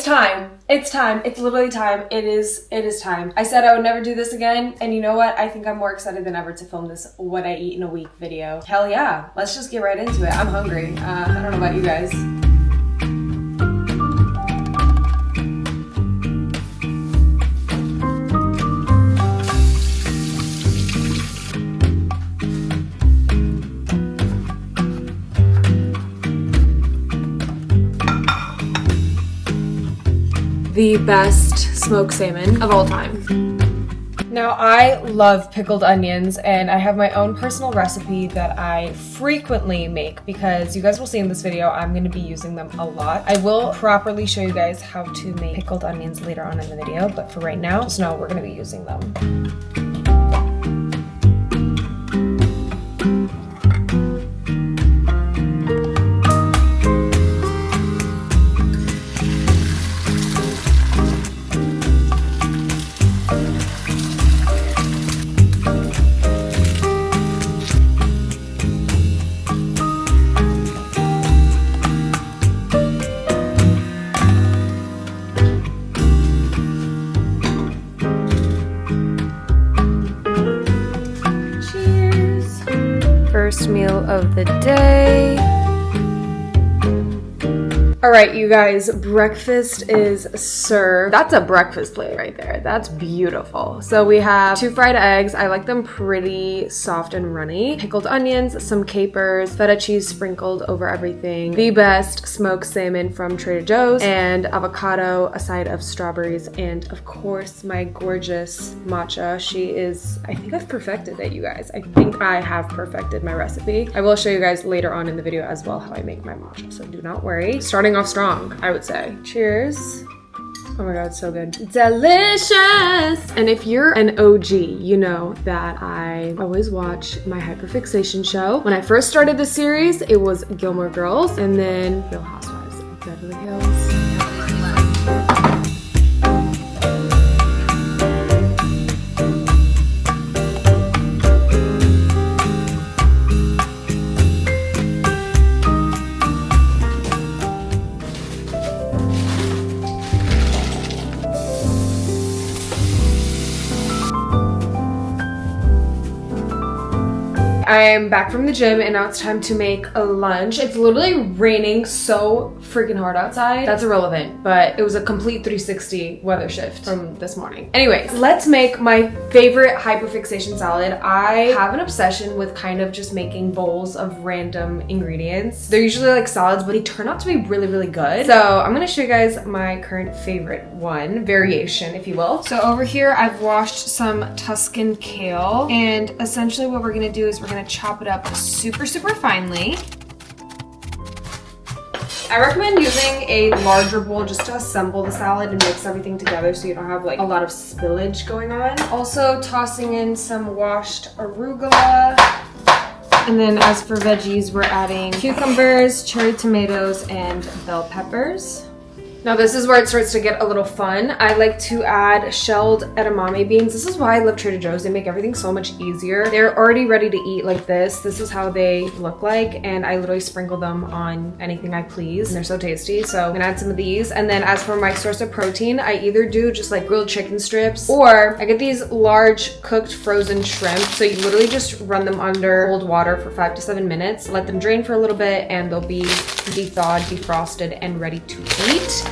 time. It's time. It's literally time. It is time. I said I would never do this again, and you know what? I think I'm more excited than ever to film this what I eat in a week video. Hell yeah. Let's just get right into it. I'm hungry. I don't know about you guys. The best smoked salmon of all time. Now, I love pickled onions, and I have my own personal recipe that I frequently make because you guys will see in this video I'm going to be using them a lot. I will properly show you guys how to make pickled onions later on in the video, but for right now, just know we're going to be using them. First meal of the day. All right, you guys, breakfast is served. That's a breakfast plate right there. That's beautiful. So we have 2 fried eggs. I like them pretty soft and runny. Pickled onions, some capers, feta cheese sprinkled over everything. The best smoked salmon from Trader Joe's, and avocado, a side of strawberries, and of course my gorgeous matcha. She is, I think I've perfected it, you guys. I think I have perfected my recipe. I will show you guys later on in the video as well how I make my matcha, so do not worry. Starting off strong, I would say. Cheers. Oh my god, so good. Delicious! And if you're an OG, you know that I always watch my Hyperfixation show. When I first started the series, it was Gilmore Girls, and then Real Housewives of Beverly Hills. I'm back from the gym and now it's time to make a lunch. It's literally raining so freaking hard outside. That's irrelevant, but it was a complete 360 weather shift from this morning. Anyways, let's make my favorite Hyperfixation salad. I have an obsession with kind of just making bowls of random ingredients. They're usually like salads, but they turn out to be really, really good. So I'm gonna show you guys my current favorite one, variation, if you will. So over here, I've washed some Tuscan kale, and essentially what we're gonna do is we're gonna chop it up super finely. I recommend using a larger bowl just to assemble the salad and mix everything together so you don't have like a lot of spillage going on. Also tossing in some washed arugula. And then as for veggies, we're adding cucumbers, cherry tomatoes, and bell peppers. Now this is where it starts to get a little fun. I like to add shelled edamame beans. This is why I love Trader Joe's. They make everything so much easier. They're already ready to eat like this. This is how they look like, and I literally sprinkle them on anything I please. And they're so tasty. So I'm gonna add some of these. And then as for my source of protein, I either do just like grilled chicken strips, or I get these large cooked frozen shrimp. So you literally just run them under cold water for 5 to 7 minutes, let them drain for a little bit, and they'll be de-thawed, defrosted, and ready to eat.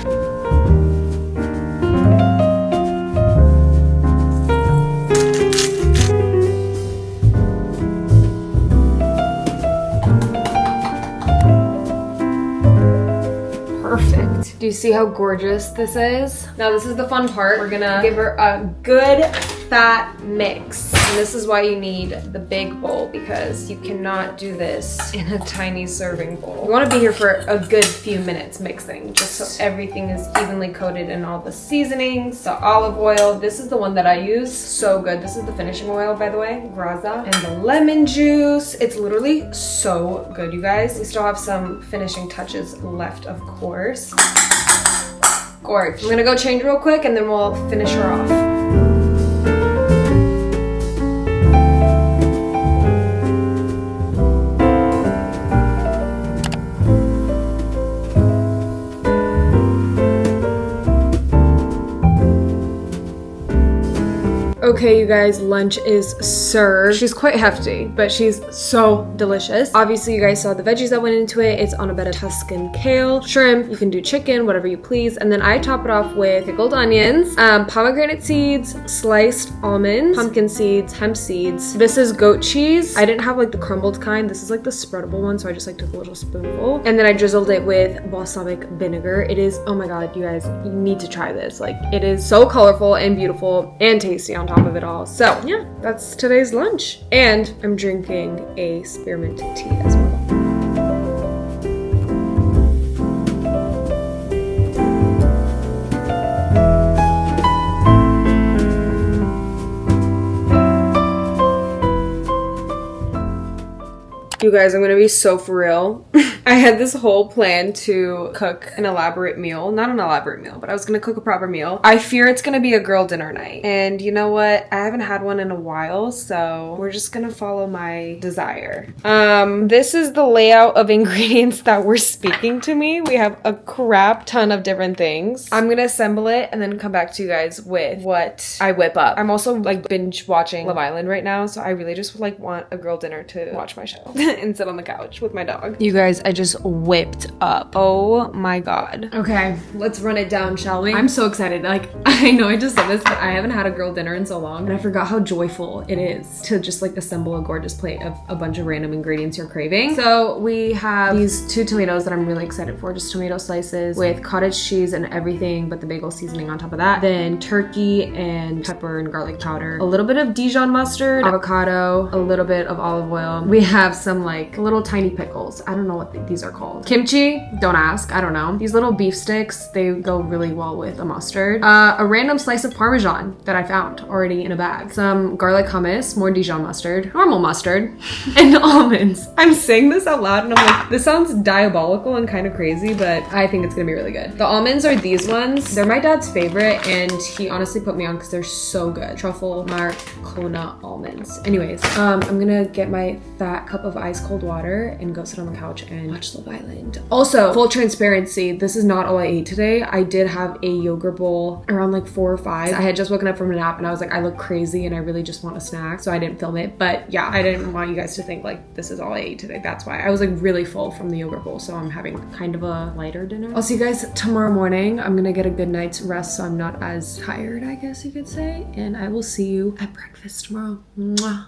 Perfect. Do you see how gorgeous this is? Now this is the fun part. We're gonna give her a good fat mix. And this is why you need the big bowl, because you cannot do this in a tiny serving bowl. You wanna be here for a good few minutes mixing, just so everything is evenly coated in all the seasonings. The olive oil, this is the one that I use. So good. This is the finishing oil, by the way, Graza. And the lemon juice. It's literally so good, you guys. We still have some finishing touches left, of course. Gorge. I'm gonna go change real quick and then we'll finish her off. Okay, you guys, lunch is served. She's quite hefty, but she's so delicious. Obviously, you guys saw the veggies that went into it. It's on a bed of Tuscan kale, shrimp, you can do chicken, whatever you please. And then I top it off with pickled onions, pomegranate seeds, sliced almonds, pumpkin seeds, hemp seeds. This is goat cheese. I didn't have like the crumbled kind. This is like the spreadable one, so I just like took a little spoonful. And then I drizzled it with balsamic vinegar. It is, oh my god, you guys, you need to try this. Like, it is so colorful and beautiful and tasty on top of it all. So yeah, that's today's lunch. And I'm drinking a spearmint tea as well. You guys, I'm gonna be so for real. I had this whole plan to cook an elaborate meal. Not an elaborate meal, but I was gonna cook a proper meal. I fear it's gonna be a girl dinner night. And you know what? I haven't had one in a while, so we're just gonna follow my desire. This is the layout of ingredients that were speaking to me. We have a crap ton of different things. I'm gonna assemble it and then come back to you guys with what I whip up. I'm also like binge watching Love Island right now, so I really just like want a girl dinner to watch my show and sit on the couch with my dog. You guys, I just whipped up. Oh my god. Okay, let's run it down, shall we? I'm so excited. Like, I know I just said this, but I haven't had a girl dinner in so long, and I forgot how joyful it is to just like assemble a gorgeous plate of a bunch of random ingredients you're craving. So we have these 2 tomatoes that I'm really excited for. Just tomato slices with cottage cheese and everything but the bagel seasoning on top of that. Then turkey and pepper and garlic powder. A little bit of Dijon mustard, avocado, a little bit of olive oil. We have some like little tiny pickles. I don't know what these are called. Kimchi, don't ask, I don't know. These little beef sticks, they go really well with a mustard. A random slice of Parmesan that I found already in a bag. Some garlic hummus, more Dijon mustard, normal mustard, and almonds. I'm saying this out loud and I'm like, this sounds diabolical and kind of crazy, but I think it's gonna be really good. The almonds are these ones. They're my dad's favorite and he honestly put me on because they're so good. Truffle Marcona almonds. Anyways, I'm gonna get my fat cup of ice cold water and go sit on the couch and watch Love Island. Also, full transparency, this is not all I ate today. I did have a yogurt bowl around like 4 or 5. I had just woken up from a nap and I was like, I look crazy and I really just want a snack, so I didn't film it. But yeah, I didn't want you guys to think like this is all I ate today. That's why I was like really full from the yogurt bowl, so I'm having kind of a lighter dinner. I'll see you guys tomorrow morning. I'm gonna get a good night's rest so I'm not as tired, I guess you could say, and I will see you at breakfast tomorrow. Mwah.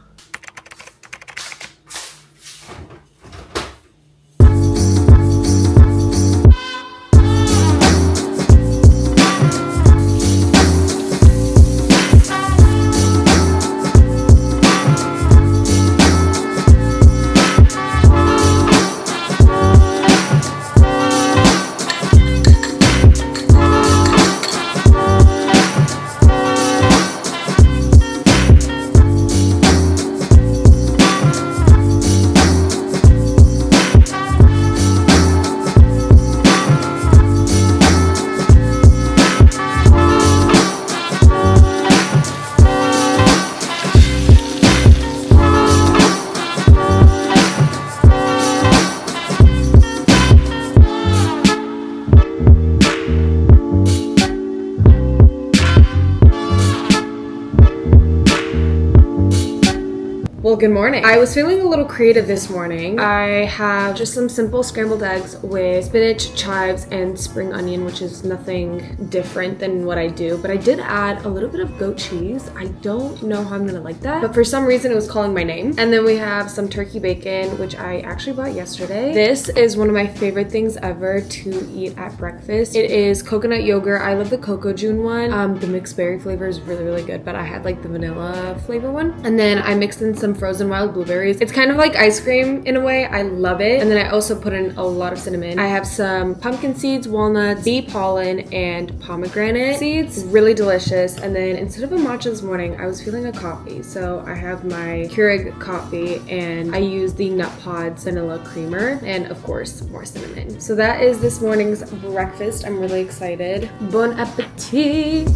Well, good morning. I was feeling a little creative this morning. I have just some simple scrambled eggs with spinach, chives, and spring onion, which is nothing different than what I do, but I did add a little bit of goat cheese. I don't know how I'm gonna like that, but for some reason it was calling my name. And then we have some turkey bacon, which I actually bought yesterday. This is one of my favorite things ever to eat at breakfast. It is coconut yogurt. I love the Coco June one. The mixed berry flavor is really, really good, but I had like the vanilla flavor one. And then I mixed in some frozen wild blueberries. It's kind of like ice cream in a way. I love it. And then I also put in a lot of cinnamon. I have some pumpkin seeds, walnuts, bee pollen, and pomegranate seeds. Really delicious. And then instead of a matcha this morning, I was feeling a coffee. So I have my Keurig coffee and I use the Nut Pods vanilla creamer and of course more cinnamon. So that is this morning's breakfast. I'm really excited. Bon appetit!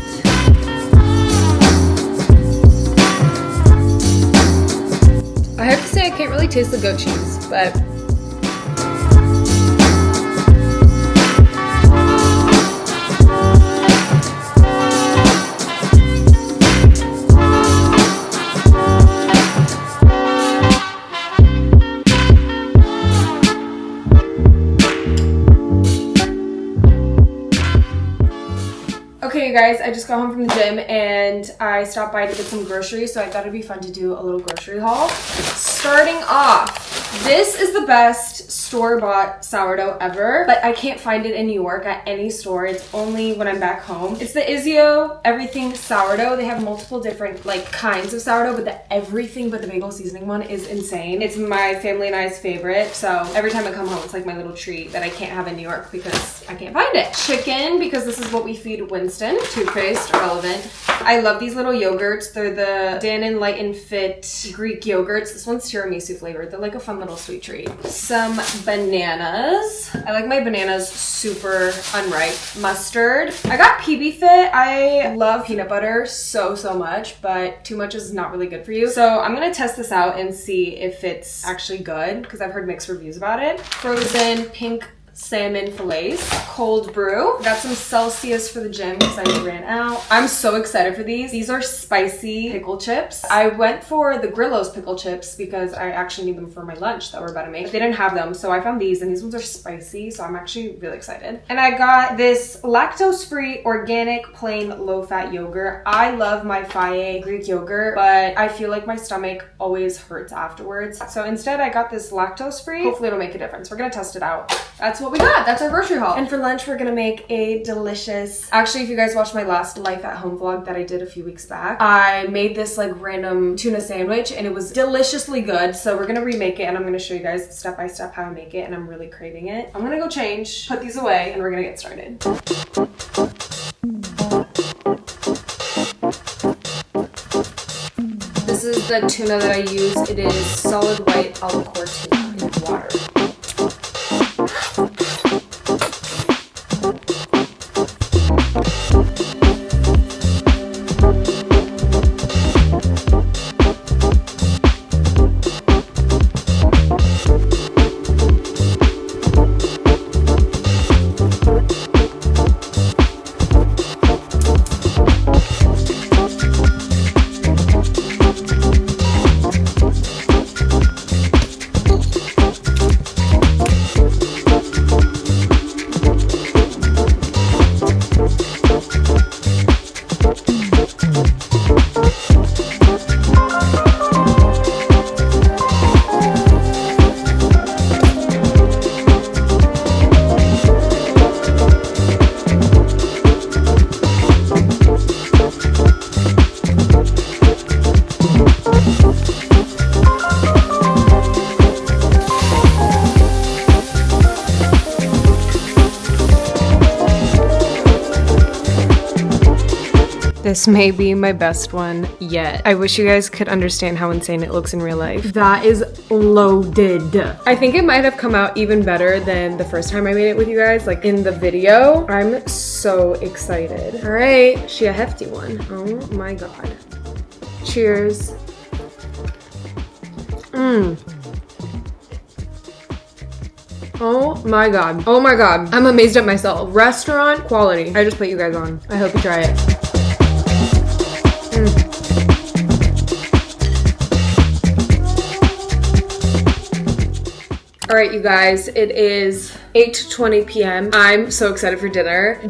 I have to say I can't really taste the goat cheese, but you guys, I just got home from the gym and I stopped by to get some groceries, so I thought it'd be fun to do a little grocery haul. Starting off, this is the best store-bought sourdough ever, but I can't find it in New York at any store. It's only when I'm back home. It's the Izio Everything Sourdough. They have multiple different like kinds of sourdough, but the everything but the bagel seasoning one is insane. It's my family and I's favorite, so every time I come home, it's like my little treat that I can't have in New York because I can't find it. Chicken, because this is what we feed Winston. Toothpaste, irrelevant. I love these little yogurts. They're the Dannon Light and Fit Greek yogurts. This one's tiramisu flavored. They're like a fun little sweet treat. Some bananas. I like my bananas super unripe. Mustard. I got PB Fit. I love peanut butter so much, but too much is not really good for you. So I'm gonna test this out and see if it's actually good because I've heard mixed reviews about it. Frozen pink salmon fillets, cold brew. Got some Celsius for the gym because I ran out. I'm so excited for these. These are spicy pickle chips. I went for the Grillo's pickle chips because I actually need them for my lunch that we're about to make. But they didn't have them, so I found these, and these ones are spicy, so I'm actually really excited. And I got this lactose-free organic plain low-fat yogurt. I love my fave Greek yogurt, but I feel like my stomach always hurts afterwards. So instead I got this lactose-free. Hopefully it'll make a difference. We're gonna test it out. That's what we got. That's our grocery haul. And for lunch, we're gonna make a delicious... Actually, if you guys watched my last life at home vlog that I did a few weeks back, I made this like random tuna sandwich and it was deliciously good. So we're gonna remake it and I'm gonna show you guys step by step how I make it, and I'm really craving it. I'm gonna go change, put these away, and we're gonna get started. This is the tuna that I use. It is solid white albacore tuna in water. This may be my best one yet. I wish you guys could understand how insane it looks in real life. That is loaded. I think it might have come out even better than the first time I made it with you guys, like in the video. I'm so excited. All right, she a hefty one. Oh my God. Cheers. Oh my God. Oh my God. I'm amazed at myself. Restaurant quality. I just put you guys on. I hope you try it. All right, you guys, it is 8:20 p.m. I'm so excited for dinner.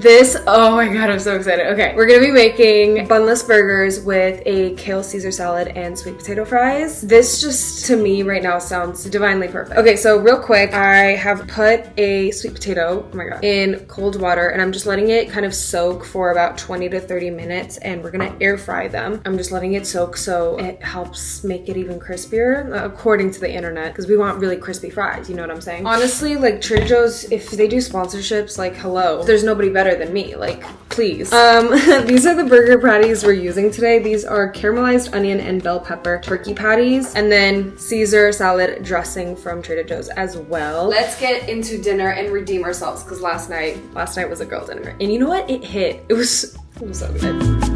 Oh my God, I'm so excited. Okay, we're gonna be making bunless burgers with a kale Caesar salad and sweet potato fries. This just, to me right now, sounds divinely perfect. Okay, so real quick, I have put a sweet potato, oh my God, in cold water, and I'm just letting it kind of soak for about 20 to 30 minutes, and we're gonna air fry them. I'm just letting it soak so it helps make it even crispier, according to the internet, because we want really crispy fries, you know what I'm saying? Honestly, like Trader Joe's, if they do sponsorships, like hello, there's nobody better than me, like please. These are the burger patties we're using today. These are caramelized onion and bell pepper turkey patties, and then Caesar salad dressing from Trader Joe's as well. Let's get into dinner and redeem ourselves, because last night was a girl dinner, and you know what? It hit. It was so good.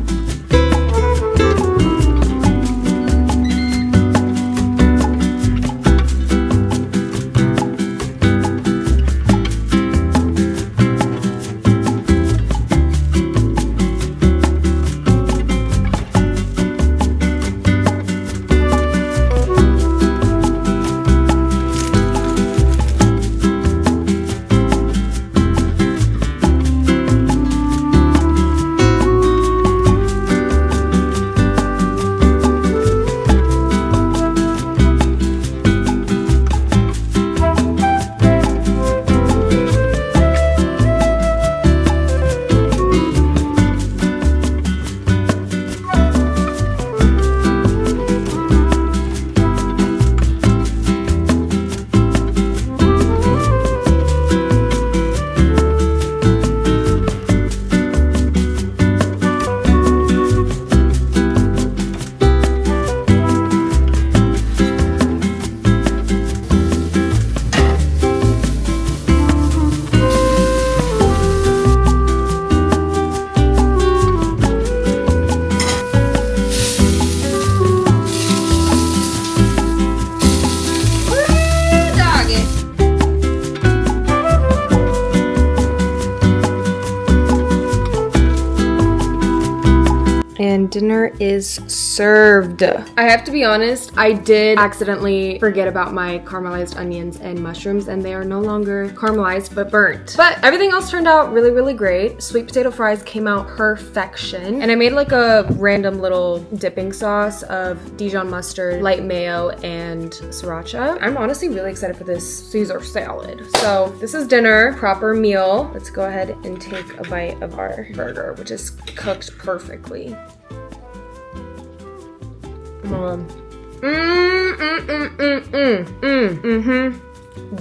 and dinner is served. I have to be honest, I did accidentally forget about my caramelized onions and mushrooms, and they are no longer caramelized but burnt. But everything else turned out really, really great. Sweet potato fries came out perfection. And I made like a random little dipping sauce of Dijon mustard, light mayo, and sriracha. I'm honestly really excited for this Caesar salad. So this is dinner, proper meal. Let's go ahead and take a bite of our burger, which is cooked perfectly.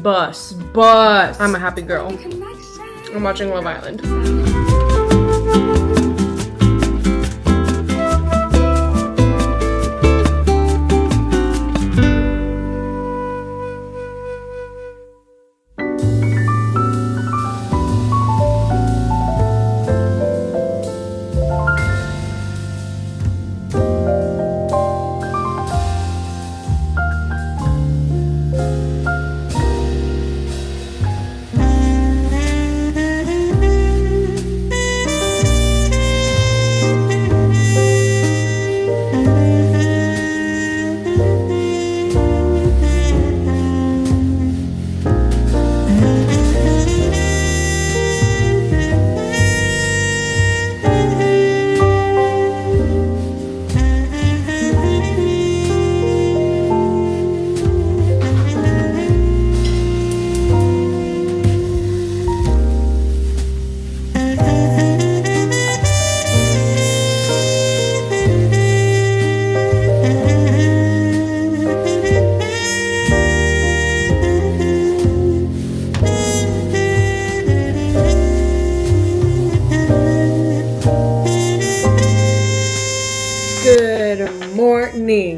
Bus. I'm a happy girl. I'm watching Love Island.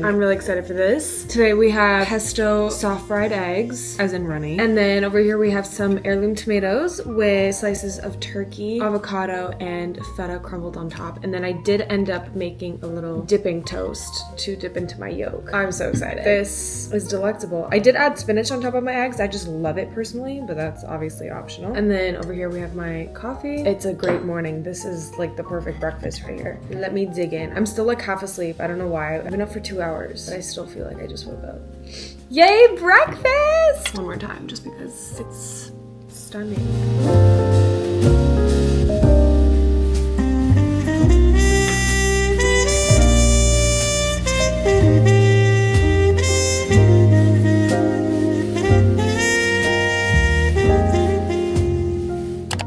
I'm really excited for this. Today we have pesto soft fried eggs, as in runny. And then over here we have some heirloom tomatoes with slices of turkey, avocado, and feta crumbled on top. And then I did end up making a little dipping toast to dip into my yolk. I'm so excited. This is delectable. I did add spinach on top of my eggs. I just love it personally, but that's obviously optional. And then over here we have my coffee. It's a great morning. This is like the perfect breakfast right here. Let me dig in. I'm still like half asleep. I don't know why. I've been up for 2 hours, but I still feel like I just woke up. Yay, breakfast! One more time, just because it's stunning.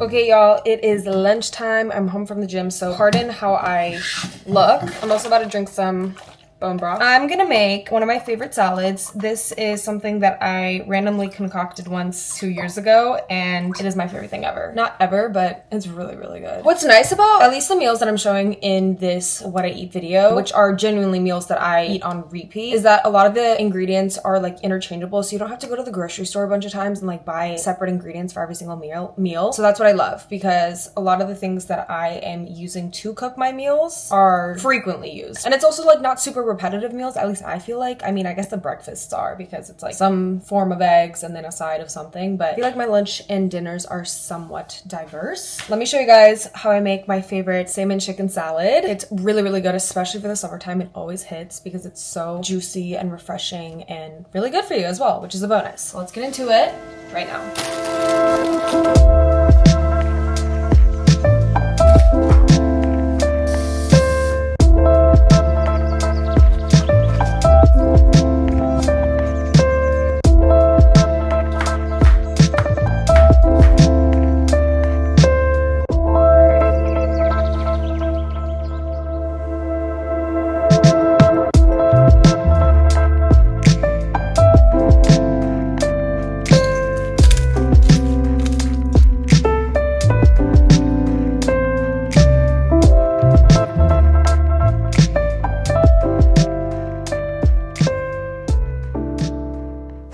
Okay, y'all, it is lunchtime. I'm home from the gym, so pardon how I look. I'm also about to drink some bone broth. I'm gonna make one of my favorite salads. This is something that I randomly concocted once 2 years ago, and it is my favorite thing ever. Not ever, but it's really, really good. What's nice about at least the meals that I'm showing in this What I Eat video, which are genuinely meals that I eat on repeat, is that a lot of the ingredients are like interchangeable, so you don't have to go to the grocery store a bunch of times and like buy separate ingredients for every single meal. So that's what I love, because a lot of the things that I am using to cook my meals are frequently used. And it's also like not super repetitive meals, at least I feel like. I mean, I guess the breakfasts are, because it's like some form of eggs and then a side of something, but I feel like my lunch and dinners are somewhat diverse. Let me show you guys how I make my favorite salmon chicken salad. It's really, really good, especially for the summertime. It always hits because it's so juicy and refreshing and really good for you as well, which is a bonus. So let's get into it right now.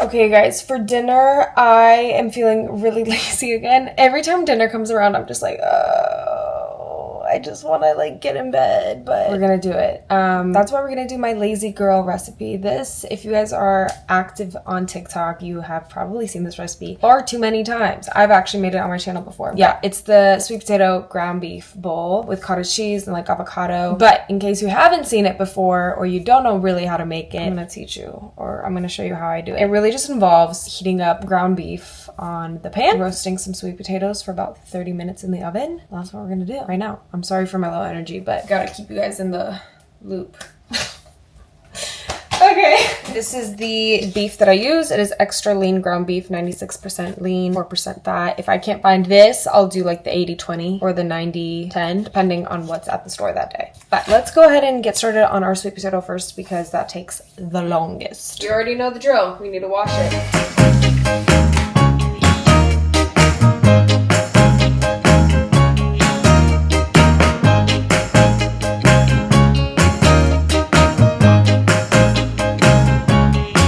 Okay guys, for dinner, I am feeling really lazy again. Every time dinner comes around, I'm just like, oh, I just want to like get in bed, but we're gonna do it. That's why we're gonna do my lazy girl recipe. This, if you guys are active on TikTok, you have probably seen this recipe far too many times. I've actually made it on my channel before. Yeah, it's the sweet potato ground beef bowl with cottage cheese and like avocado. But in case you haven't seen it before or you don't know really how to make it, I'm gonna teach you, or I'm gonna show you how I do it. It really just involves heating up ground beef on the pan, roasting some sweet potatoes for about 30 minutes in the oven. That's what we're gonna do right now. I'm sorry for my low energy, but gotta keep you guys in the loop. Okay, this is the beef that I use. It is extra lean ground beef, 96% lean, 4% fat. If I can't find this, I'll do like the 80-20 or the 90-10, depending on what's at the store that day. But let's go ahead and get started on our sweet potato first because that takes the longest. You already know the drill. We need to wash it.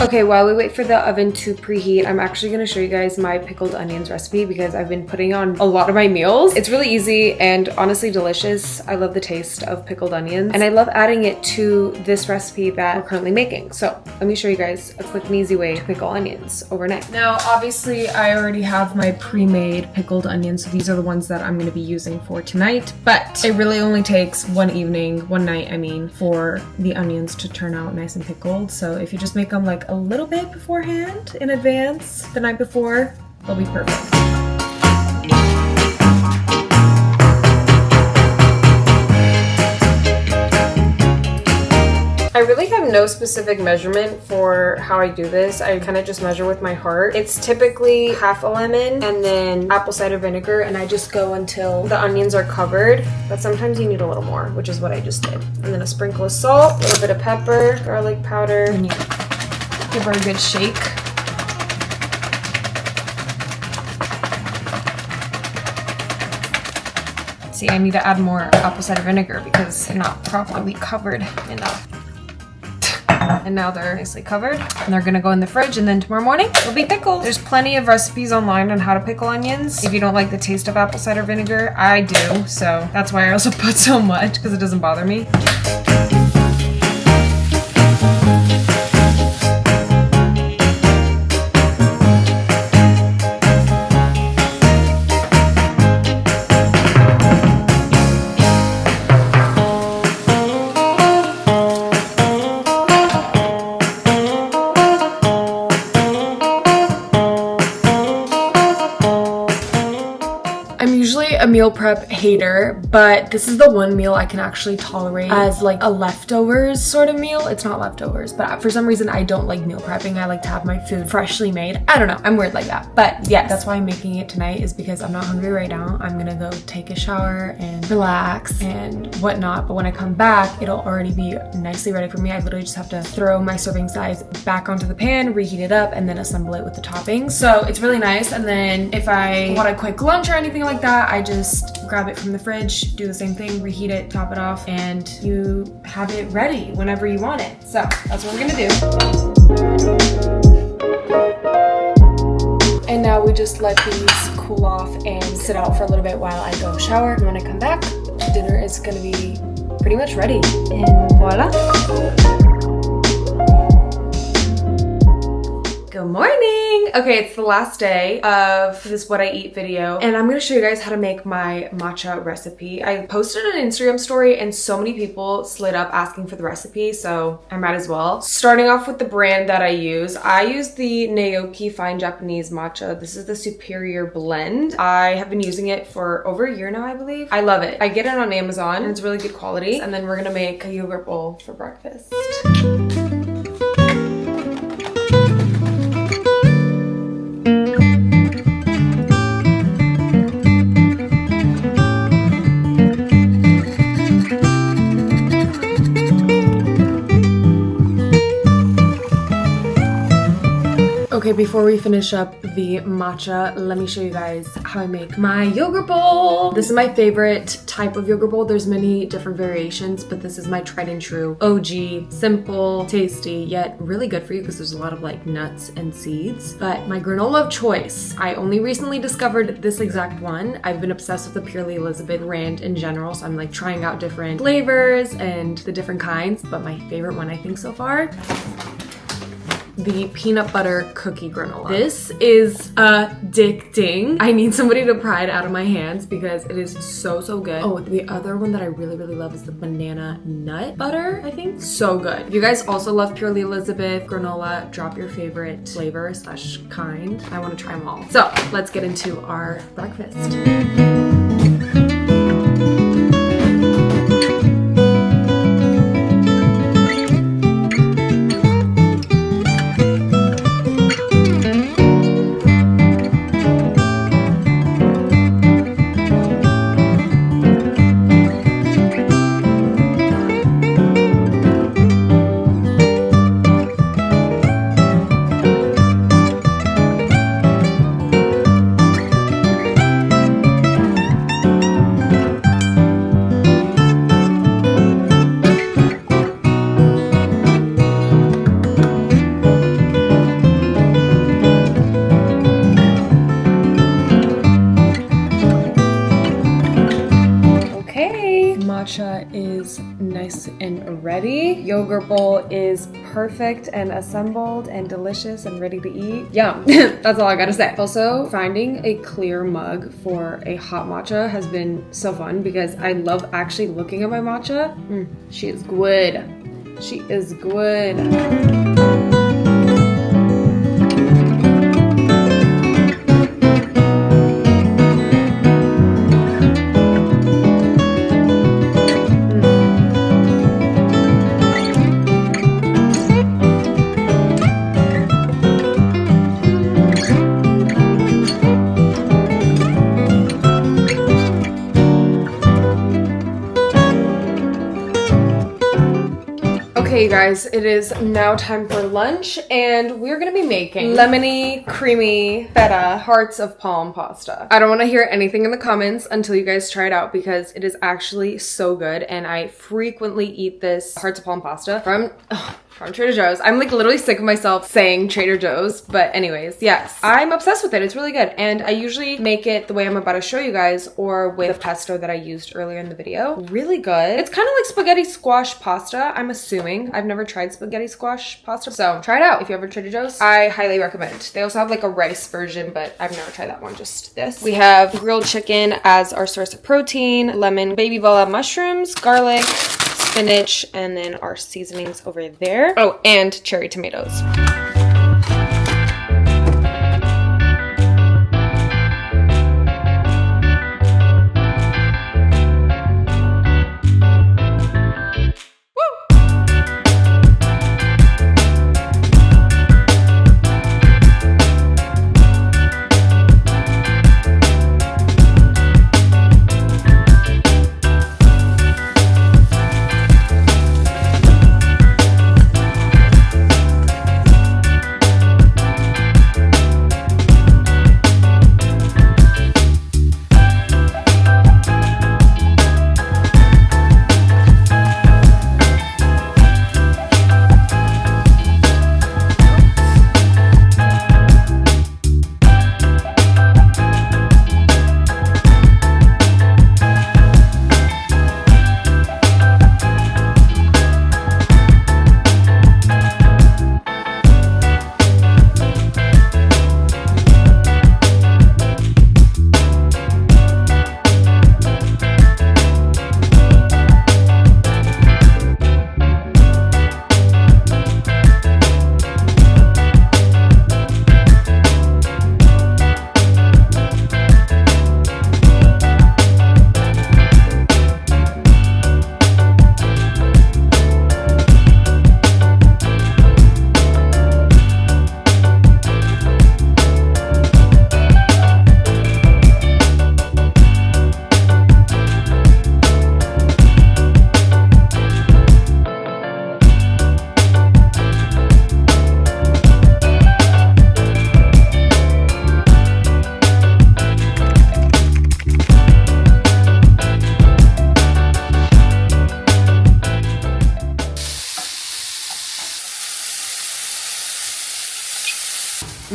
Okay, while we wait for the oven to preheat, I'm actually going to show you guys my pickled onions recipe because I've been putting on a lot of my meals. It's really easy and honestly delicious. I love the taste of pickled onions and I love adding it to this recipe that we're currently making. So let me show you guys a quick and easy way to pickle onions overnight. Now, obviously, I already have my pre-made pickled onions. So these are the ones that I'm going to be using for tonight, but it really only takes one night, I mean, for the onions to turn out nice and pickled. So if you just make them like a little bit beforehand in advance the night before, they'll be perfect. I really have no specific measurement for how I do this. I kind of just measure with my heart. It's typically half a lemon and then apple cider vinegar, and I just go until the onions are covered, but sometimes you need a little more, which is what I just did. And then a sprinkle of salt, a little bit of pepper, garlic powder, and you give her a good shake. See, I need to add more apple cider vinegar because they're not properly covered enough. And now they're nicely covered and they're gonna go in the fridge, and then tomorrow morning they'll be pickled. There's plenty of recipes online on how to pickle onions. If you don't like the taste of apple cider vinegar, I do, so that's why I also put so much because it doesn't bother me. A meal prep hater, but this is the one meal I can actually tolerate as like a leftovers sort of meal. It's not leftovers, but for some reason I don't like meal prepping. I like to have my food freshly made. I don't know, I'm weird like that. But yeah, that's why I'm making it tonight, is because I'm not hungry right now. I'm gonna go take a shower and relax and whatnot, but when I come back, it'll already be nicely ready for me. I literally just have to throw my serving size back onto the pan, reheat it up, and then assemble it with the toppings. So it's really nice. And then if I want a quick lunch or anything like that, I just grab it from the fridge, do the same thing, reheat it, top it off, and you have it ready whenever you want it. So that's what we're gonna do. And now we just let these cool off and sit out for a little bit while I go shower. And when I come back, dinner is gonna be pretty much ready. And voila. Good morning! Okay, it's the last day of this what I eat video, and I'm gonna show you guys how to make my matcha recipe. I posted an Instagram story and so many people slid up asking for the recipe, so I might as well. Starting off with the brand that I use the Naoki Fine Japanese Matcha. This is the superior blend. I have been using it for over a year now, I believe. I love it. I get it on Amazon and it's really good quality. And then we're gonna make a yogurt bowl for breakfast. Okay, before we finish up the matcha, let me show you guys how I make my yogurt bowl. This is my favorite type of yogurt bowl. There's many different variations, but this is my tried and true OG, simple, tasty, yet really good for you because there's a lot of like nuts and seeds. But my granola of choice, I only recently discovered this exact one. I've been obsessed with the Purely Elizabeth brand in general, so I'm like trying out different flavors and the different kinds, but my favorite one I think so far, the peanut butter cookie granola. This is addicting. I need somebody to pry it out of my hands because it is so good. Oh, the other one that I really love is the banana nut butter, I think. So good. If you guys also love Purely Elizabeth granola, drop your favorite flavor / kind. I want to try them all. So let's get into our breakfast. Matcha is nice and ready. Yogurt bowl is perfect and assembled and delicious and ready to eat. Yum. That's all I gotta say. Also, finding a clear mug for a hot matcha has been so fun because I love actually looking at my matcha. She is good. She is good. Okay, you guys, it is now time for lunch, and we're gonna be making lemony, creamy, feta, hearts of palm pasta. I don't want to hear anything in the comments until you guys try it out because it is actually so good, and I frequently eat this hearts of palm pasta from Trader Joe's. I'm like literally sick of myself saying Trader Joe's, but anyways, yes, I'm obsessed with it. It's really good, and I usually make it the way I'm about to show you guys or with the pesto that I used earlier in the video. Really good. It's kind of like spaghetti squash pasta, I'm assuming. I've never tried spaghetti squash pasta, so try it out if you ever Trader Joe's. I highly recommend. They also have like a rice version, but I've never tried that one, just this. We have grilled chicken as our source of protein, lemon, baby bola mushrooms, garlic, spinach, and then our seasonings over there. Oh, and cherry tomatoes.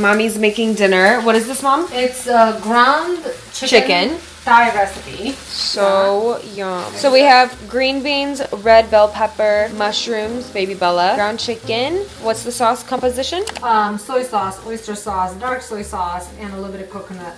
Mommy's making dinner. What is this, Mom? It's a ground chicken Thai recipe. So yum. So we have green beans, red bell pepper, mushrooms, baby bella, ground chicken. What's the sauce composition? Soy sauce, oyster sauce, dark soy sauce, and a little bit of coconut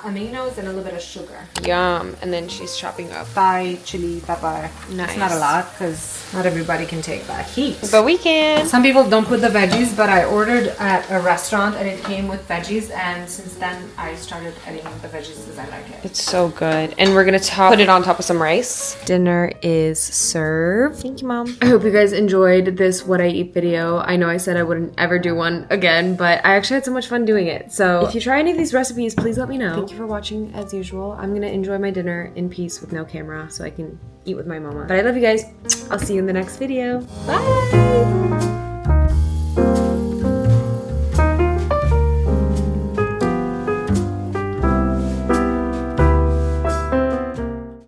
aminos, and a little bit of sugar. Yum. And then she's chopping up Thai chili pepper. Nice. It's not a lot because not everybody can take that heat. But we can. Some people don't put the veggies, but I ordered at a restaurant and it came with veggies, and since then I started adding the veggies because I like it. It's so good. And we're gonna put it on top of some rice. Dinner is served. Thank you, Mom. I hope you guys enjoyed this What I Eat video. I know I said I wouldn't ever do one again, but I actually had so much fun doing it. So if you try any of these recipes, please let me know. Thank you for watching as usual. I'm gonna enjoy my dinner in peace with no camera so I can eat with my mama. But I love you guys. I'll see you in the next video. Bye!